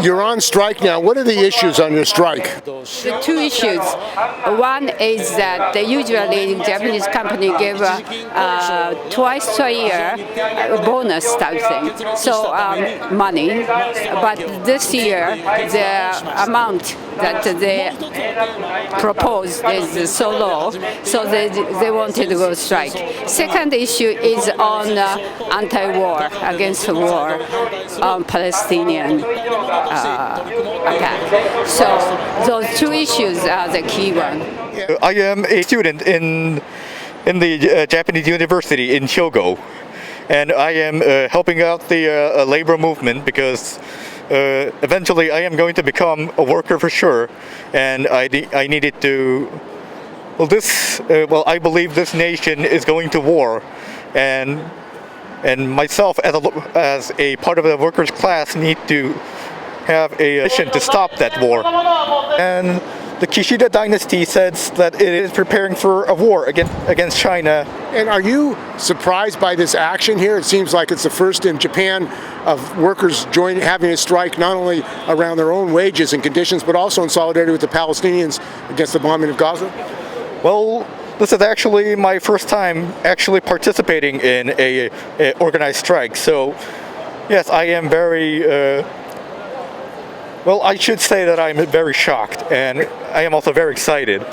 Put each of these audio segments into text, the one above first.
You're on strike now. What are the issues on your strike? The two issues. One is that usually Japanese company give twice a year bonus type thing, so money. But this year the amount that they proposed is so low, so they wanted to go strike. Second issue is on anti-war, against war on Palestinian attack. So those two issues are the key one. I am a student in the Japanese university in Hyogo, and I am helping out the labor movement because eventually I am going to become a worker for sure, and I needed to. Well, I believe this nation is going to war, and myself as a part of the workers' class need to have a mission to stop that war. And the Kishida dynasty says that it is preparing for a war against China. And are you surprised by this action here? It seems like it's the first in Japan of workers having a strike, not only around their own wages and conditions, but also in solidarity with the Palestinians against the bombing of Gaza. Well, this is actually my first time actually participating in a organized strike. So, yes, I am very. Well, I should say that I'm very shocked, and I am also very excited.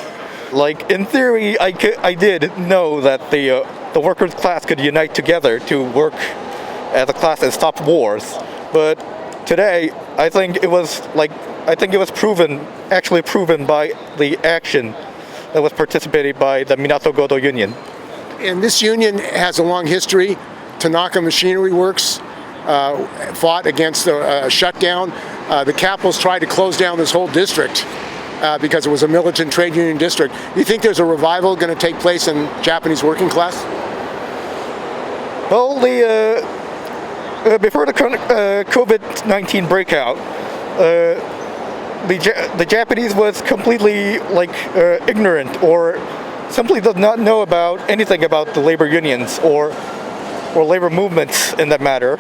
Like, in theory, I did know that the workers' class could unite together to work as a class and stop wars. But today, I think it was actually proven by the action that was participated by the Minato Godo union. And this union has a long history. Tanaka Machinery Works fought against the shutdown. The capitals tried to close down this whole district because it was a militant trade union district. Do you think there's a revival going to take place in Japanese working class? Well, before the COVID-19 breakout, the Japanese was completely ignorant or simply does not know about anything about the labor unions or labor movements in that matter.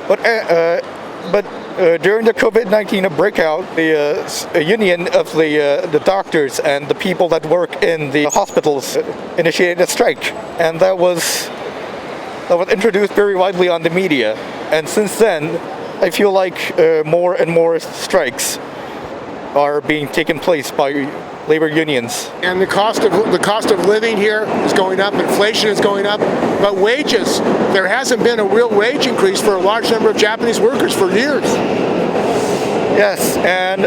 But during the COVID-19 breakout, the union of the doctors and the people that work in the hospitals initiated a strike, and that was introduced very widely on the media. And since then, I feel like more and more strikes are being taken place by labor unions. And the cost of living here is going up, inflation is going up, but wages, there hasn't been a real wage increase for a large number of Japanese workers for years. Yes, and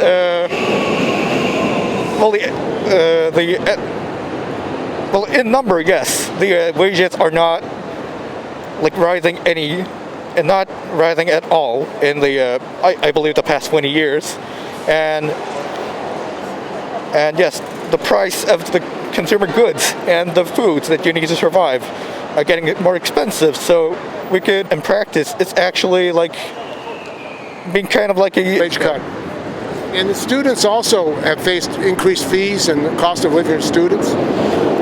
in number, yes, the wages are not rising and not rising at all in the I believe the past 20 years. And yes, the price of the consumer goods and the foods that you need to survive are getting more expensive. So we could, in practice, it's actually being kind of like a wage cut. And the students also have faced increased fees and the cost of living for students.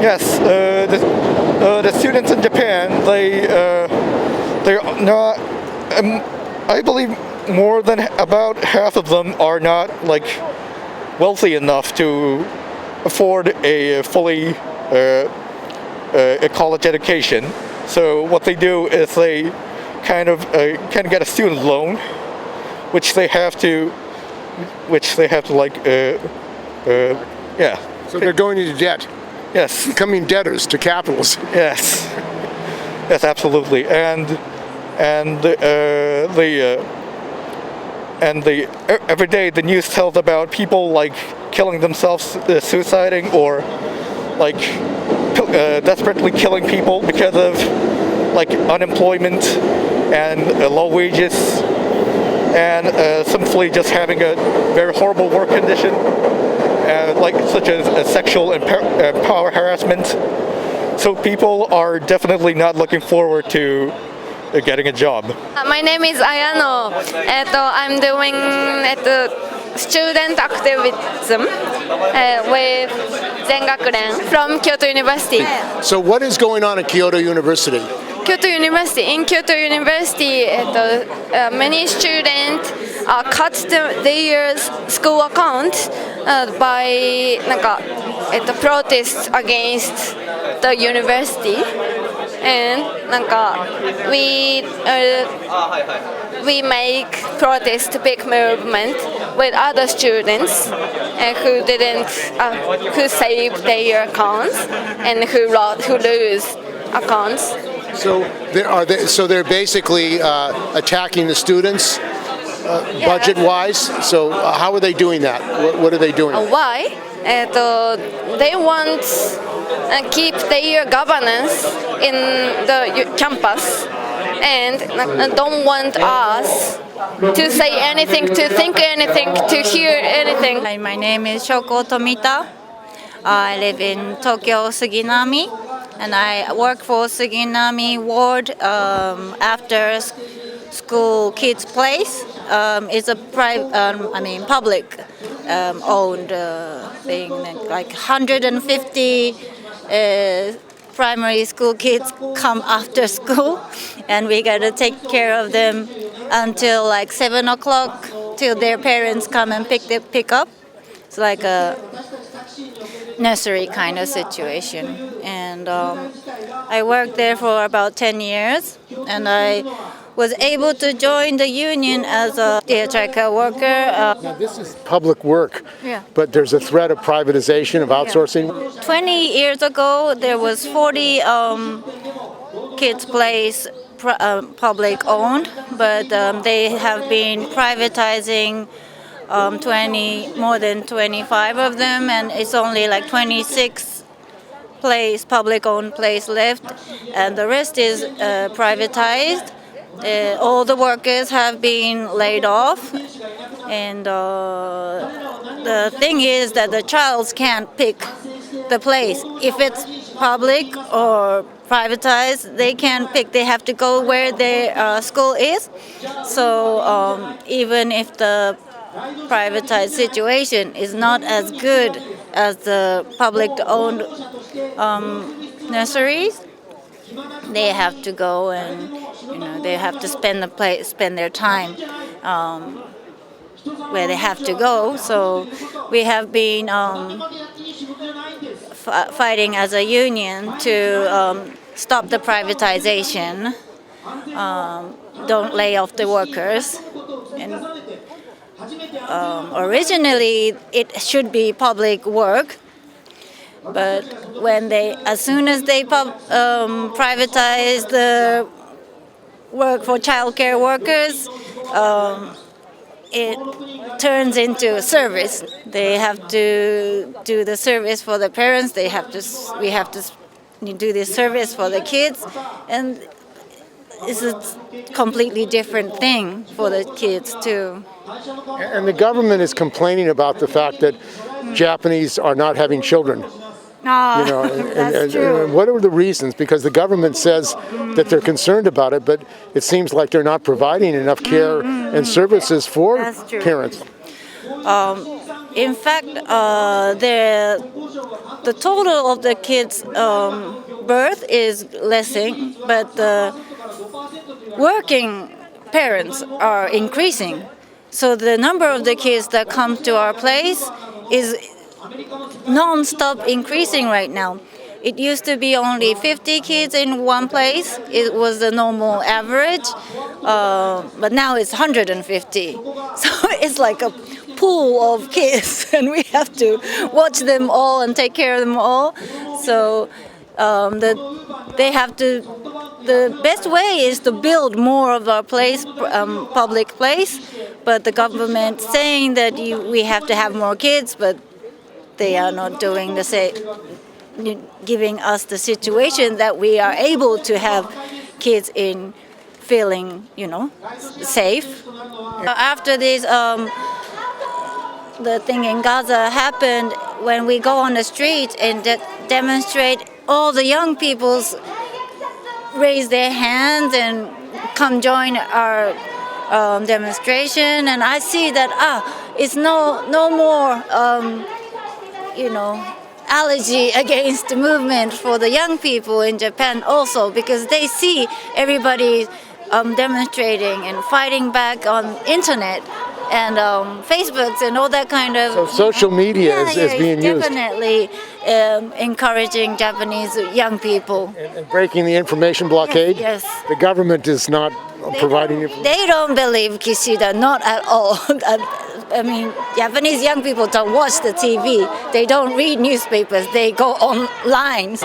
Yes, the students in Japan, they're not. I believe more than about half of them are not wealthy enough to afford a fully a college education. So what they do is they kind of get a student loan, which they have to yeah. So they're going into debt. Yes. Becoming debtors to capitals. Yes. Yes, absolutely. And every day the news tells about people killing themselves, suiciding, or desperately killing people because of unemployment and low wages, and simply just having a very horrible work condition, such as sexual and power harassment. So people are definitely not looking forward to getting a job. My name is Ayano. I'm doing student activism with Zengakuren from Kyoto University. So what is going on at Kyoto University? In Kyoto University, many students cut their school account by なんかprotest against the university, and なんかwe make protest big movement with other students who saved their accounts and who lose accounts. So they're basically attacking the students budget-wise. So how are they doing that? What are they doing? Why? They want keep their governance in the campus and don't want us to say anything, to think anything, to hear anything. Hi, my name is Shoko Tomita. I live in Tokyo, Suginami, and I work for Suginami Ward after school kids place. It's a public owned thing. Like 150 primary school kids come after school, and we gotta take care of them until like 7 o'clock till their parents come and pick up. It's like a nursery kind of situation, and I worked there for about 10 years, and I was able to join the union as a theatrical worker. Now this is public work, Yeah. but there's a threat of privatization, of outsourcing. 20 years ago, there was 40 kids' place public owned, but they have been privatizing more than 25 of them, and it's only like 26 public owned place left, and the rest is privatized. All the workers have been laid off, and the thing is that the child can't pick the place. If it's public or privatized, they can't pick. They have to go where their school is. So even if the privatized situation is not as good as the public-owned nurseries, they have to go and they have to spend their time where they have to go. So we have been fighting as a union to stop the privatization, don't lay off the workers. And originally it should be public work, but as soon as they privatize the work for childcare workers, it turns into a service. They have to do the service for the parents. We have to do this service for the kids, and it's a completely different thing for the kids too. And the government is complaining about the fact that Japanese are not having children. That's true. And what are the reasons? Because the government says that they're concerned about it, but it seems like they're not providing enough care and services for parents. In fact, the total of the kids' birth is lessening, but the working parents are increasing. So the number of the kids that come to our place is non-stop increasing right now. It used to be only 50 kids in one place. It was the normal average, but now it's 150. So it's like a pool of kids, and we have to watch them all and take care of them all. So the best way is to build more of our public place, but the government saying that we have to have more kids, but they are not doing the same, giving us the situation that we are able to have kids in feeling, safe. After this, the thing in Gaza happened, when we go on the street and demonstrate, all the young people raise their hands and come join our demonstration, and I see that it's no more allergy against the movement for the young people in Japan also, because they see everybody demonstrating and fighting back on internet. and Facebooks and all that kind of. So social media is being used. Definitely encouraging Japanese young people. And breaking the information blockade? Yes. The government is not providing information. They don't believe Kishida, not at all. I mean, Japanese young people don't watch the TV. They don't read newspapers. They go online.